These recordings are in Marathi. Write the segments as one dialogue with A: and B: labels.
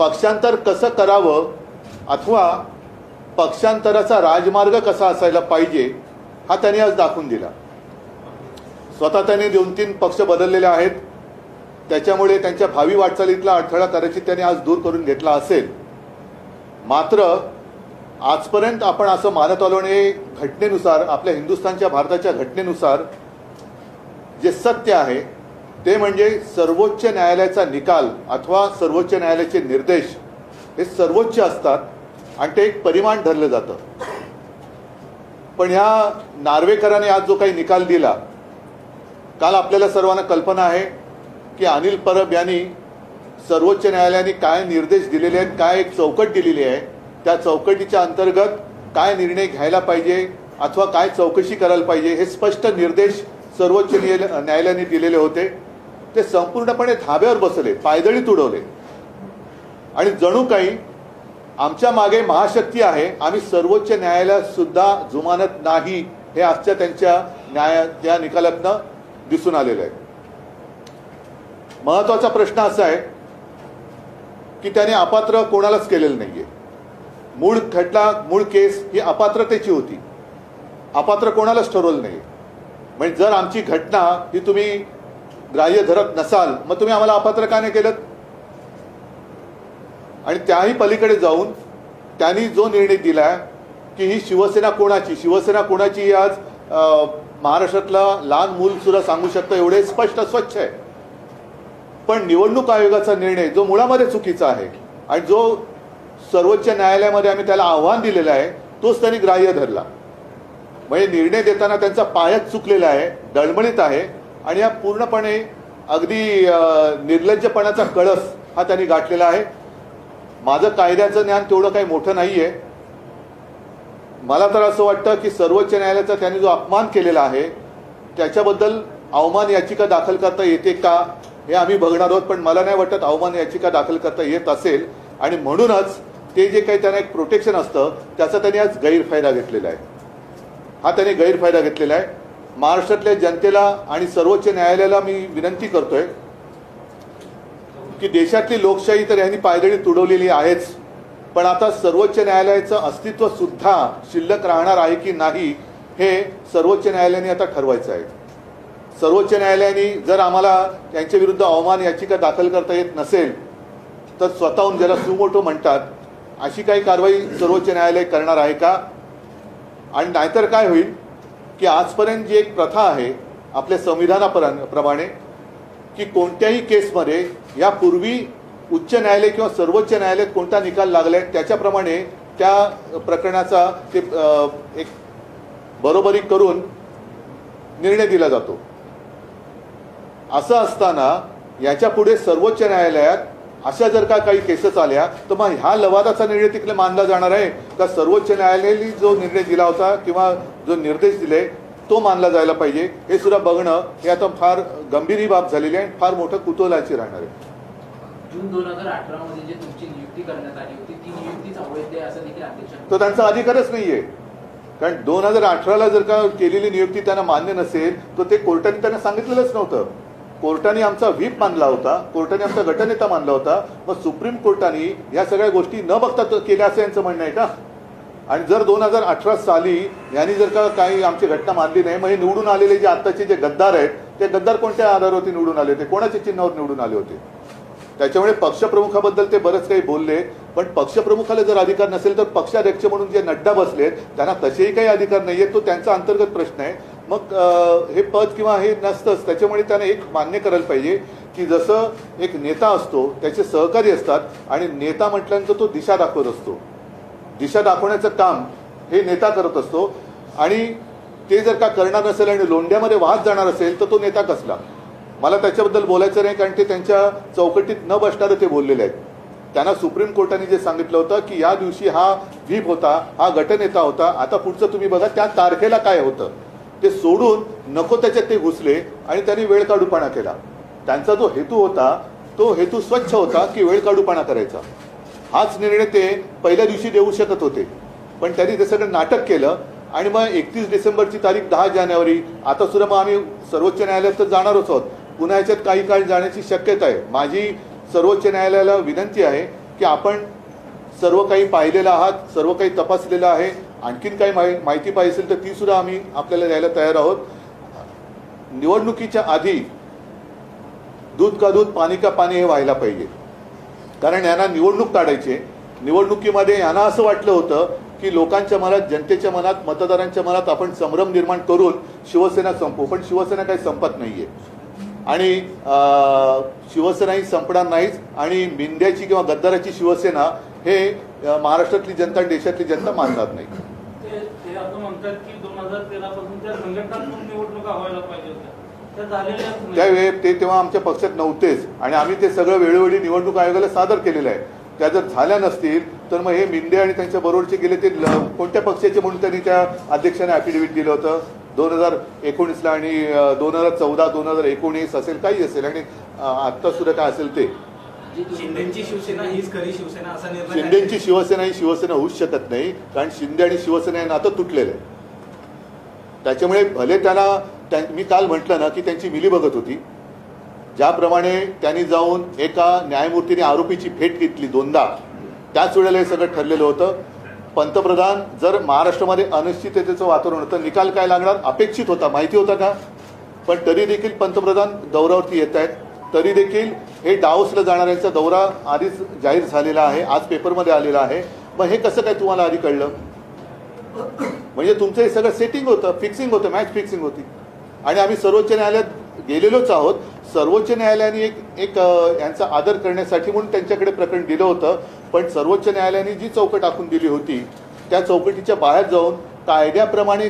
A: पक्षांतर कसं करावं अथवा पक्षांतराचा राजमार्ग कसा असायला पाहिजे हा त्यांनी आज दाखवून दिला. स्वतः त्यांनी 2-3 पक्ष बदललेले आहेत, त्याच्यामुळे त्यांच्या भावी वाटचालीतला अडथळा कदाचित त्यांनी आज दूर करून घेतला असेल. मात्र आजपर्यंत आपण असं मानत आलो आणि घटनेनुसार, आपल्या हिंदुस्थानच्या भारताच्या घटनेनुसार जे सत्य आहे ते म्हणजे सर्वोच्च न्यायालयाचा निकाल अथवा सर्वोच्च न्यायालयाचे निर्देश हे सर्वोच्च असतात आणि ते एक परिमाण धरलं जातं. पण ह्या नार्वेकरांनी आज जो काही निकाल दिला, काल आपल्याला सर्वांना कल्पना आहे की अनिल परब यांनी सर्वोच्च न्यायालयाने काय निर्देश दिलेले आहेत, काय एक चौकट दिलेली आहे, त्या चौकटीच्या अंतर्गत काय निर्णय घ्यायला पाहिजे अथवा काय चौकशी करायला पाहिजे हे स्पष्ट निर्देश सर्वोच्च न्यायालयाने दिलेले होते. ते संपूर्णपणे धाब्यावर बसले, पायदळी तुडवले आणि जणू काही आमच्या मागे महाशक्ती आहे, आम्ही सर्वोच्च न्यायालयात सुद्धा जुमानत नाही, हे आजच्या त्यांच्या त्या निकालातनं दिसून आलेलं आहे. महत्वाचा प्रश्न असा आहे की त्याने अपात्र कोणालाच केलेलं नाहीये. मूळ केस ही अपात्रतेची होती, अपात्र कोणालाच ठरवलं नाही. म्हणजे जर आमची घटना ही तुम्ही ग्राह्य धरत नसाल मग तुम्ही आम्हाला अपात्र का नाही केलं. आणि त्याही पलीकडे जाऊन त्यांनी जो निर्णय दिला की ही शिवसेना कोणाची आज महाराष्ट्रातला लहान मूल सुद्धा सांगू शकतं, एवढे स्पष्ट स्वच्छ आहे. पण निवडणूक आयोगाचा निर्णय जो मुळामध्ये चुकीचा आहे आणि जो सर्वोच्च न्यायालयामध्ये आम्ही त्याला आव्हान दिलेलं आहे तोच त्यांनी ग्राह्य धरला. म्हणजे निर्णय देताना त्यांचा पायच चुकलेला आहे, डळमळीत आहे आणि या पूर्णपणे अगदी निर्लज्जपणाचा कळस हा त्यांनी गाठलेला आहे. माझं कायद्याचं ज्ञान तेवढं काही मोठं नाहीये. मला तर असं वाटतं की सर्वोच्च न्यायालयाचा त्यांनी जो अपमान केलेला आहे त्याच्याबद्दल अवमान याचिका दाखल करता येते का हे आम्ही बघणार आहोत. पण मला नाही वाटत अवमान याचिका दाखल करता येत असेल आणि म्हणूनच ते जे काही त्यांना एक प्रोटेक्शन असतं त्याचा त्यांनी आज गैरफायदा घेतलेला आहे. हा त्यांनी गैरफायदा घेतलेला आहे. महाराष्ट्रातल्या जनतेला आणि सर्वोच्च न्यायालयाला मी विनंती करतोय की देशातली लोकशाही तर यांनी पायदळी तुडवलेली आहेच, पण आता सर्वोच्च न्यायालयाचं अस्तित्व सुद्धा शिल्लक राहणार आहे की नाही हे सर्वोच्च न्यायालयाने आता ठरवायचं आहे. सर्वोच्च न्यायालयाने जर आम्हाला त्यांच्या विरुद्ध अवमान याचिका दाखल करता येत नसेल तर स्वतःहून ज्याला सुमोटो म्हणतात अशी काही कारवाई सर्वोच्च न्यायालय करणार आहे का. आणि नाहीतर काय होईल की आजपर्यंत जी एक प्रथा आहे आपल्या संविधानाप्रमाणे की कोणत्याही केसमध्ये यापूर्वी उच्च न्यायालय किंवा सर्वोच्च न्यायालयात कोणता निकाल लागलाय त्याच्याप्रमाणे त्या प्रकरणाचा ते एक बरोबरी करून निर्णय दिला जातो. असं असताना याच्या पुढे सर्वोच्च न्यायालयात अशा जर का काही केसेस आल्या तर मग ह्या लवादाचा निर्णय तिकडे मानला जाणार आहे का सर्वोच्च न्यायालयाने जो निर्णय दिला होता किंवा जो निर्देश दिले तो मानला जायला पाहिजे हे सुद्धा बघणं हे आता फार गंभीर ही बाब झालेली आहे, फार मोठं कुतूहलाची राहणार आहे.
B: जून 2018 मध्ये जे तुमची नियुक्ती करण्यात आली होती ती नियुक्तीच अवैध आहे असं देखील अध्यक्ष,
A: तो त्यांचा अधिकारच नाहीये. कारण 2018ला जर का केलेली नियुक्ती त्यांना मान्य नसेल तर ते कोर्टाने त्यांना सांगितलेलंच नव्हतं. कोर्टाने आमचा व्हीप मानला होता, कोर्टाने आमचा गटनेता मानला होता, मग सुप्रीम कोर्टाने या सगळ्या गोष्टी न बघता केल्या असं यांचं म्हणणं आहे का. आणि जर 2018 साली यांनी जर का काही आमची घटना मानली नाही मग हे निवडून आलेले जे आत्ताचे जे गद्दार आहेत ते गद्दार कोणत्या आधारावरती निवडून आले होते, कोणाच्या चिन्हावर निवडून आले होते. त्याच्यामुळे पक्षप्रमुखाबद्दल ते बरंच काही बोलले, पण पक्षप्रमुखाला जर अधिकार नसेल तर पक्षाध्यक्ष म्हणून जे नड्डा बसलेत त्यांना तसेही काही अधिकार नाहीये, तो त्यांचा अंतर्गत प्रश्न आहे. मग हे पद किंवा हे नसतंच. त्याच्यामुळे त्याने एक मान्य करायला पाहिजे की जसं एक नेता असतो त्याचे सहकारी असतात आणि नेता म्हटल्यानंतर तो दिशा दाखवत असतो, दिशा दाखवण्याचं काम हे नेता करत असतो आणि ते जर का करणार नसेल आणि लोंढ्यामध्ये वाहत जाणार असेल तर तो नेता कसला. मला त्याच्याबद्दल बोलायचं नाही कारण ते त्यांच्या चौकटीत न बसणारे ते बोललेले आहेत. त्यांना सुप्रीम कोर्टाने जे सांगितलं होतं की या दिवशी हा व्हीप होता, हा गटनेता होता, आता पुढचं तुम्ही बघा त्या तारखेला काय होतं ते सोडून नको त्याच्यात ते घुसले आणि त्यांनी वेळ काढूपणा केला. त्यांचा जो हेतू होता तो हेतू स्वच्छ होता की वेळ काढूपणा करायचा. हाच निर्णय ते पहिल्या दिवशी देऊ शकत होते, पण त्यांनी ते सगळं नाटक केलं आणि मग 31 डिसेंबरची तारीख 10 जानेवारी आता सुद्धा मग आम्ही सर्वोच्च न्यायालयात तर जाणारच आहोत, पुन्हा याच्यात काही काळ जाण्याची शक्यता आहे. माझी सर्वोच्च न्यायालयाला विनंती आहे की आपण सर्व काही पाहिलेलं आहात, सर्व काही तपासलेलं आहे. आणखीन काही माहिती पाहिजे असेल तर ती सुद्धा आम्ही आपल्याला द्यायला तयार आहोत. निवडणुकीच्या आधी दूध का दूध पाणी का पाणी हे व्हायला पाहिजे. कारण यांना निवडणूक काढायची. निवडणुकीमध्ये यांना असं वाटलं होतं की लोकांच्या मनात, जनतेच्या मनात, मतदारांच्या मनात आपण संभ्रम निर्माण करून शिवसेना संपवू. पण शिवसेना काही संपत नाहीये आणि शिवसेना ही संपणार नाहीच. आणि मिंद्याची किंवा गद्दाराची शिवसेना हे महाराष्ट्रातली जनता, देशातली जनता मानणार नाही.
C: ते असं म्हणतात की 2013 पासून त्या संघटनात्मक निवडणुका व्हायला पाहिजे होत्या, त्या झालेल्या नाही.
A: त्यावेळी ते तेव्हा आमच्या पक्षात नव्हतेच आणि आम्ही ते सगळं वेळोवेळी निवडणूक आयोगाला सादर केलेलं आहे. त्या जर झाल्या नसतील तर मग हे मिंदे आणि त्यांच्या बरोबरचे गेले ते कोणत्या पक्षाचे म्हणून त्यांनी त्या अध्यक्षाने ॲफिडेव्हिट दिलं होतं 2019ला आणि 2014, 2019 असेल, काही असेल आणि आत्ता सुद्धा काय असेल ते.
D: शिंदेची शिवसेना हीच खरी शिवसेना असा निर्णय.
A: शिंदेची शिवसेना ही शिवसेना होऊच शकत नाही, कारण शिंदे आणि शिवसेना हे नातं तुटलेलं आहे. त्याच्यामुळे भले त्याला, मी काल म्हटलं ना की त्यांची मिलीभगत होती. ज्याप्रमाणे त्यांनी जाऊन एका न्यायमूर्तीने आरोपीची भेट घेतली 2दा, त्याच वेळेला हे सगळं ठरलेलं होतं. पंतप्रधान जर महाराष्ट्रामध्ये अनिश्चिततेचं वातावरण होतं, निकाल काय लागणार अपेक्षित होता, माहिती होता का? पण तरी देखील पंतप्रधान दौऱ्यावरती येत आहेत. तरी देखील हे डावसला जाणाऱ्यांचा दौरा आधीच जाहीर झालेला आहे, आज पेपरमध्ये आलेला आहे. मग हे कसं काय तुम्हाला आधी कळलं? म्हणजे तुमचं हे सगळं सेटिंग होतं, फिक्सिंग होतं, मॅच फिक्सिंग होती. आणि आम्ही सर्वोच्च न्यायालयात गेलेलोच आहोत. सर्वोच्च न्यायालयाने एक यांचा आदर करण्यासाठी म्हणून त्यांच्याकडे प्रकरण दिलं होतं. पण सर्वोच्च न्यायालयाने जी चौकट आखून दिली होती त्या चौकटीच्या बाहेर जाऊन कायद्याप्रमाणे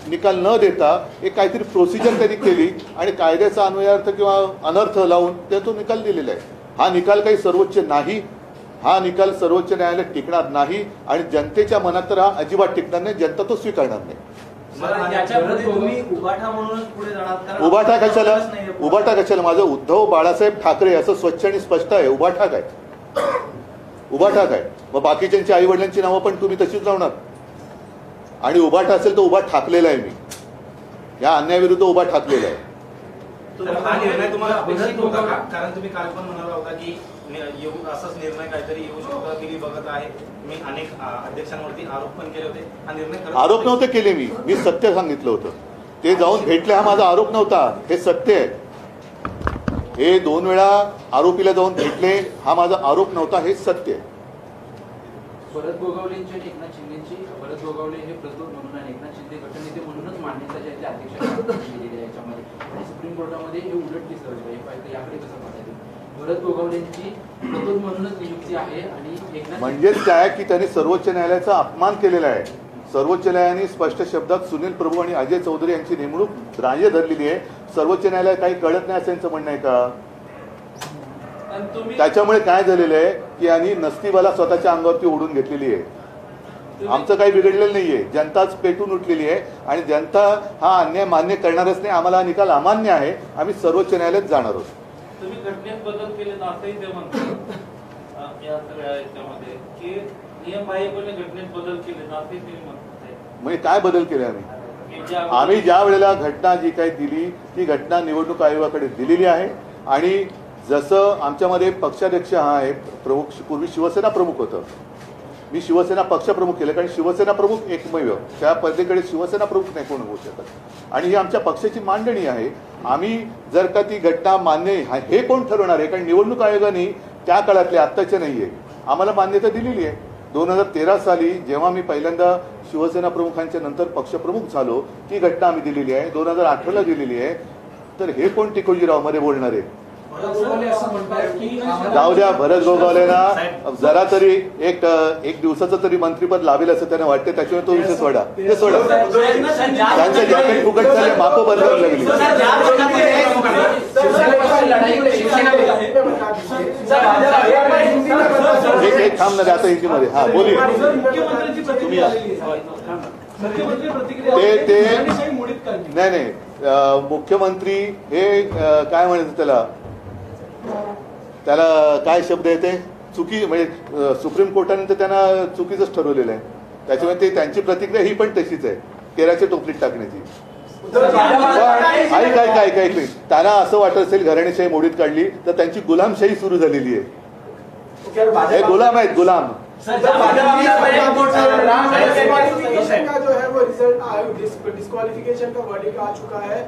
A: निकाल न देता एक काहीतरी प्रोसिजर त्यांनी केली आणि कायद्याचा अन्वयार्थ किंवा अनर्थ लावून त्या तो निकाल दिलेला आहे. हा निकाल काही सर्वोच्च नाही, हा निकाल सर्वोच्च न्यायालयात टिकणार नाही आणि जनतेच्या मनात तर हा अजिबात टिकणार नाही. जनता तो स्वीकारणार नाही.
D: तुम्ही उभाठा म्हणूनच पुढे जाणार?
A: उभाठा कशाला? उभाठा कशाला? माझं उद्धव बाळासाहेब ठाकरे असं स्वच्छ आणि स्पष्ट आहे. उभाठा काय? उभाठा काय? मग बाकीच्यांची आई वडिलांची नावं पण तुम्ही तशीच लावणार? आणि उभाठा असेल तर उभा ठाकलेला आहे मी, या अन्यायाविरुद्ध उभा ठाकलेला आहे.
D: हा निर्णय तुम्हाला अपेक्षित होता का? कारण तुम्ही काल पण म्हणाला होता की असाच निर्णय काहीतरी येऊ शकतो, मी बघत आहे. मी अनेक अध्यक्षांवरती आरोप पण केले होते. हा निर्णय
A: आरोप नव्हते केले, मी सत्य सांगितलं होतं. ते जाऊन भेटले, हा माझा आरोप नव्हता, हे सत्य आहे. हे 2 वेळा आरोपीला जाऊन भेटले, हा माझा आरोप नव्हता, हे सत्य आहे.
B: भरत गोगावलेंची आणि एकनाथ शिंदेची, भरत गोगावले हे प्रस्तुत म्हणून आणि एकनाथ शिंदे गटनेते म्हणूनच मान्यता जी आहे ती अध्यक्षांना दिलेली आहे याच्यामध्ये. आणि सुप्रीम कोर्टामध्ये हे उलट दिसलं पाहिजे. याकडे कसं पाहिजे? भरत गोगावलेंची प्रस्तुत म्हणूनच नियुक्ती आहे आणि एकनाथ,
A: म्हणजेच काय की त्यांनी सर्वोच्च न्यायालयाचा अपमान केलेला आहे. सर्वोच्च न्यायालयाने स्पष्ट शब्दात सुनील प्रभू आणि अजय चौधरी यांची नेमणूक ग्राह्य धरलेली आहे. सर्वोच्च न्यायालय काही कळत नाही असं यांचं म्हणणं आहे का? त्याच्यामुळे काय झालेलं आहे की यांनी नसतीबाला स्वतःच्या अंगावरती ओढून घेतलेली आहे. आमचं काही बिघडलेलं नाहीये, जनताच पेटून उठलेली आहे आणि जनता हा अन्याय मान्य करणारच नाही. आम्हाला हा निकाल अमान्य आहे, आम्ही सर्वोच्च न्यायालयात जाणार आहोत.
C: तुम्ही घटनेत बदल केले असंही ते म्हणतात या सगळ्या याच्यामध्ये की नियमबाह्यपणे घटनेत बदल केले असंही ते म्हणतात.
A: म्हणजे काय बदल केले आम्ही ज्या वेळेला घटना जी काही दिली ती घटना निवडणूक आयोगाकडे दिलेली आहे. आणि जसं आमच्यामध्ये पक्षाध्यक्ष हा आहे प्रमुख, पूर्वी शिवसेना प्रमुख होतं, मी शिवसेना पक्षप्रमुख केलं कारण शिवसेना प्रमुख एकमेव, त्या पद्धतीकडे शिवसेना प्रमुख नाही कोण होऊ शकत. आणि ही आमच्या पक्षाची मांडणी आहे. आम्ही जर का ती घटना मान्य हे कोण ठरवणार आहे? कारण निवडणूक आयोगाने त्या काळातले, आत्ताचे नाहीये, आम्हाला मान्यता दिलेली आहे. 2013 साली जेव्हा मी पहिल्यांदा शिवसेना प्रमुखांच्या नंतर पक्षप्रमुख झालो ती घटना आम्ही दिलेली आहे. 2018ला दिलेली आहे. तर हे कोण टिकोजीराव मध्ये बोलणार आहे? जाऊ द्या, भरत गोगावलेला जरा तरी एक दिवसाचं तरी मंत्रीपद लाभेल असं त्यांना वाटते. त्याच्यामुळे तो विषय सोडा, ते सोडा. त्यांचं जॅकेट फुकट झाले, मापं बदलावं लागली. एक थांबणार आता हिंदीमध्ये. हा बोली तुम्ही नाही मुख्यमंत्री हे काय म्हणायचं त्याला काय शब्द येते चुकी, म्हणजे सुप्रीम कोर्टाने तर त्यांना चुकीचंच ठरवलेलं आहे. त्याच्यामुळे ते त्यांची प्रतिक्रिया ही पण तशीच आहे, केराच्या टोपलीत टाकण्याची. काय त्यांना असं वाटत असेल घराणेशाही मोडीत काढली तर त्यांची गुलामशाही सुरू झालेली आहे. हे गुलाम आहेत, गुलाम.
E: डिस्क्वालिफिकेशन का जो है वो रिजल्ट डिस्क्वालिफिकेशन का वर्डिक्ट आ चुका है।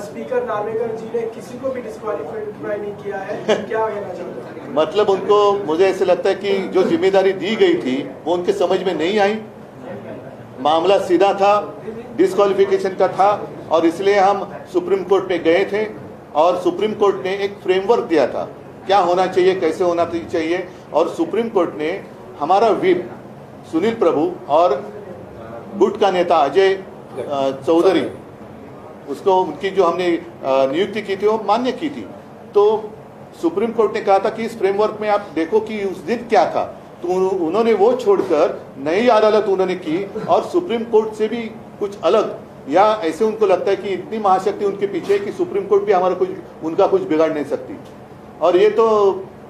E: स्पीकर नार्वेकर जी ने किसी को भी डिस्क्वालिफाई नहीं किया है, क्या कहना चाहते हैं?
A: मतलब उनको, मुझे ऐसे लगता है कि जो जिम्मेदारी दी गई थी वो उनके समझ में नहीं आई। मामला सीधा था, डिस्क्वालिफिकेशन का था, और इसलिए हम सुप्रीम कोर्ट में गए थे और सुप्रीम कोर्ट ने एक फ्रेमवर्क दिया था क्या होना चाहिए, कैसे होना चाहिए। और सुप्रीम कोर्ट ने हमारा व्हिप सुनील प्रभु और गुट का नेता अजय चौधरी, उसको उनकी जो हमने नियुक्ति की थी वो मान्य की थी। तो सुप्रीम कोर्ट ने कहा था कि इस फ्रेमवर्क में आप देखो कि उस दिन क्या था, तो उन्होंने वो छोड़कर नई अदालत उन्होंने की और सुप्रीम कोर्ट से भी कुछ अलग, या ऐसे उनको लगता है कि इतनी महाशक्ति उनके पीछे है कि सुप्रीम कोर्ट भी हमारा कुछ, उनका कुछ बिगाड़ नहीं सकती। और ये तो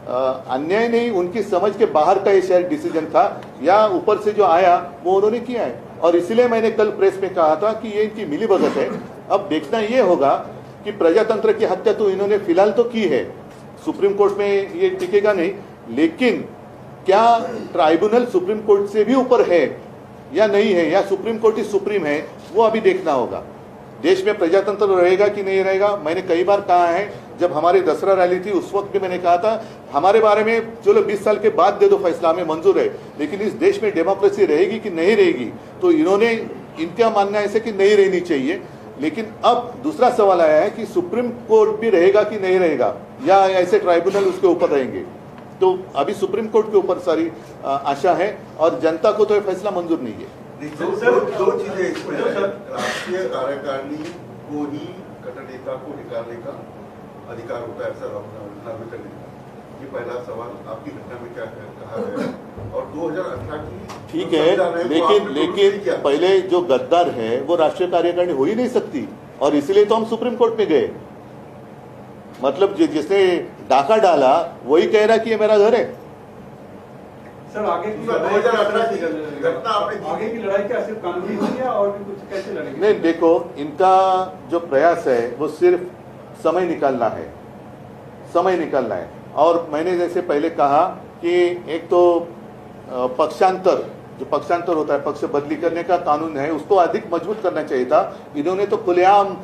A: अन्याय नहीं, उनकी समझ के बाहर का ये शायद डिसीजन था, या ऊपर से जो आया वो उन्होंने किया है। और इसलिए मैंने कल प्रेस में कहा था कि ये इनकी मिलीभगत है। अब देखना ये होगा कि प्रजातंत्र की हत्या तो इन्होंने फिलहाल तो की है, सुप्रीम कोर्ट में ये टिकेगा नहीं, लेकिन क्या ट्राइब्यूनल सुप्रीम कोर्ट से भी ऊपर है या नहीं है, या सुप्रीम कोर्ट ही सुप्रीम है, वो अभी देखना होगा। देश में प्रजातंत्र रहेगा कि नहीं रहेगा। मैंने कई बार कहा है, जब हमारी दसरा रैली थी उस वक्त भी मैंने कहा था हमारे बारे में चलो 20 साल के बाद दे दो फैसला, हमें मंजूर है, लेकिन इस देश में डेमोक्रेसी रहेगी कि नहीं रहेगी। तो इन्होंने, इनका मानना ऐसे कि नहीं रहनी चाहिए। लेकिन अब दूसरा सवाल आया है कि सुप्रीम कोर्ट भी रहेगा कि नहीं रहेगा, या ऐसे ट्राइब्यूनल उसके ऊपर रहेंगे। तो अभी सुप्रीम कोर्ट के ऊपर सारी आशा है, और जनता को तो ये फैसला मंजूर नहीं है।
F: दो चीजें इसमें है। राष्ट्रीय कार्यकारिणी को ही कट्टर नेता को निकालने का अधिकार होता है, ऐसा नार्वेकर ने कहा। ये पहला सवाल आपकी घटना में क्या कहा गया, और 2018 की
A: ठीक है, लेकिन पहले जो गद्दार है वो राष्ट्रीय कार्यकारिणी हो ही नहीं सकती, और इसलिए तो हम सुप्रीम कोर्ट में गए। मतलब जिसने डाका डाला वही कह रहा कि ये मेरा घर है।
G: सर आगे की
F: 2018 की घटना आपने,
G: आगे की लड़ाई क्या सिर्फ कानूनी होगी या और भी कुछ, कैसे लड़ेंगे?
A: नहीं, देखो, इनका जो प्रयास है वो सिर्फ समय निकालना है, समय निकालना है। और मैंने जैसे पहले कहा कि एक तो पक्षांतर, जो पक्षांतर होता है, पक्ष बदली करने का कानून है, उसको अधिक मजबूत करना चाहिए था। इन्होंने तो खुलेआम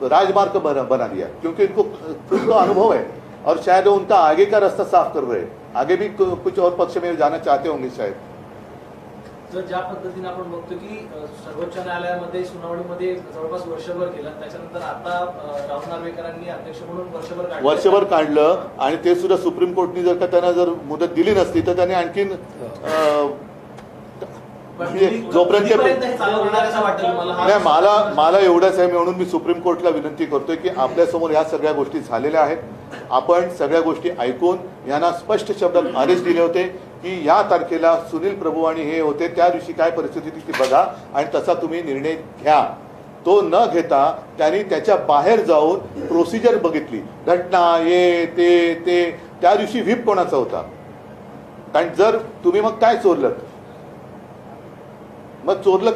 A: राजमार्ग बना दिया, क्योंकि इनको खुद का अनुभव है, और शायद उनका आगे का रास्ता साफ कर रहे हैं। आगे भी कुछ और पक्ष में जाना चाहते होंगे शायद।
H: तर ज्या पद्धतीने आपण बघतो की सर्वोच्च न्यायालयामध्ये सुनावणीमध्ये जवळपास वर्षभर केलं, त्याच्यानंतर आता राहुल नार्वेकरांनी अध्यक्ष म्हणून
A: वर्षभर काढलं, आणि ते सुद्धा सुप्रीम कोर्टने जर का त्यांना जर मुदत दिली नसती तर त्याने आणखीन जोपर्यंत नाही, मला एवढंच आहे, म्हणून मी सुप्रीम कोर्टला विनंती करतोय की आपल्यासमोर ह्या सगळ्या गोष्टी झालेल्या आहेत, आपण सगळ्या गोष्टी ऐकून यांना स्पष्ट शब्दात आदेश दिले होते की या तारखेला सुनील प्रभू आणि हे होते, त्या दिवशी काय परिस्थिती ती बघा आणि तसा तुम्ही निर्णय घ्या। तो न घेता त्यांनी त्याच्या बाहेर जाऊन प्रोसिजर बघितली, घटना ये ते त्या दिवशी व्हीप कोणाचा होता, कारण जर तुम्ही मग काय चोरलत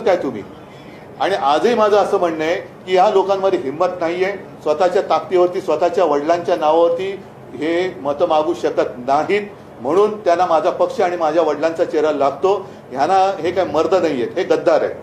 A: काय तुम्ही। आणि आजही माझं असं म्हणणं आहे की ह्या लोकांमध्ये हिंमत नाहीये, स्वतःच्या ताकदीवरती, स्वतःच्या वडिलांच्या नावावरती हे मत मागू शकत नाहीत, म्हणून त्यांना माझा पक्ष आणि माझ्या वडिलांचा चेहरा लागतो। ह्यांना हे काय मर्द नाहीयेत, हे गद्दार आहेत।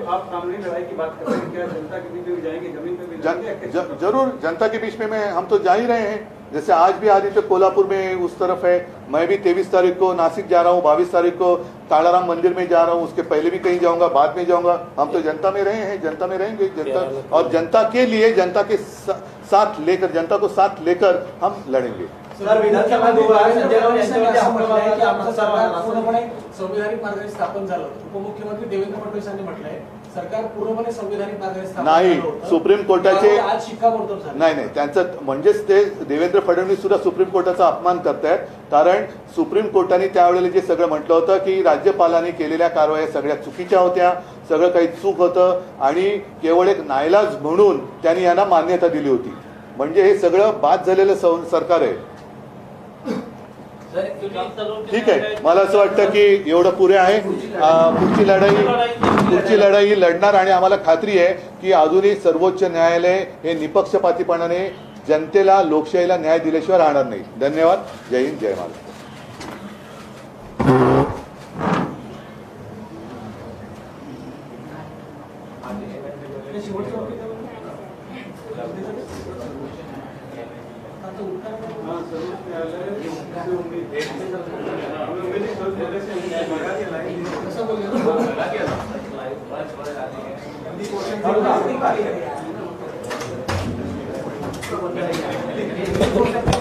G: आप कानूनी लड़ाई की बात कर रहे हैं, क्या जनता के बीच में जाएंगे, जमीन पे भी जाएंगे?
A: जरूर, जनता के बीच में हम तो जा ही रहे हैं। जैसे आज भी आदित्य कोल्हापुर में उस तरफ है, मैं भी 23 तारीख को नासिक जा रहा हूँ, 22 तारीख को कालाराम मंदिर में जा रहा हूँ, उसके पहले भी कहीं जाऊंगा, बाद में जाऊंगा। हम तो जनता में रहे हैं, जनता में रहेंगे, जनता और जनता के लिए, जनता के साथ लेकर, जनता को साथ लेकर हम लड़ेंगे।
H: सर, विधानसभा संजय राऊत यांच्यावरती आरोप आहे की आमचं सरकार पूर्णपणे संविधानिक मार्गाने स्थापन झालं। उपमुख्यमंत्री देवेंद्र फडणवीस यांनी म्हटलंय सरकार पूर्णपणे संविधानिक मार्गाने स्थापन
A: नाही, सुप्रीम कोर्टाचे
H: आज शिक्कामोर्तब झालं।
A: नाही, त्यांचं म्हणजेच ते देवेंद्र फडणवीस सुद्धा सुप्रीम कोर्टाचा अपमान करतायत, कारण सुप्रीम कोर्टाने त्यावेळेला जे सगळं म्हटलं होतं की राज्यपालांनी केलेल्या कारवाया सगळ्या चुकीच्या होत्या, सगळं काही चूक होतं, आणि केवळ एक नाईलाज म्हणून त्यांनी यांना मान्यता दिली होती। म्हणजे हे सगळं बाद झालेलं सरकार आहे। ठीक आहे, मला असं वाटतं की एवढं पुरे आहे। पुढची लढाई लढणार, आणि आम्हाला खात्री आहे की अजूनही सर्वोच्च न्यायालय हे निपक्षपातीपणाने जनतेला लोकशाहीला न्याय दिल्याशिवाय राहणार नाही. धन्यवाद. जय हिंद, जय महाराष्ट्र.
H: कसं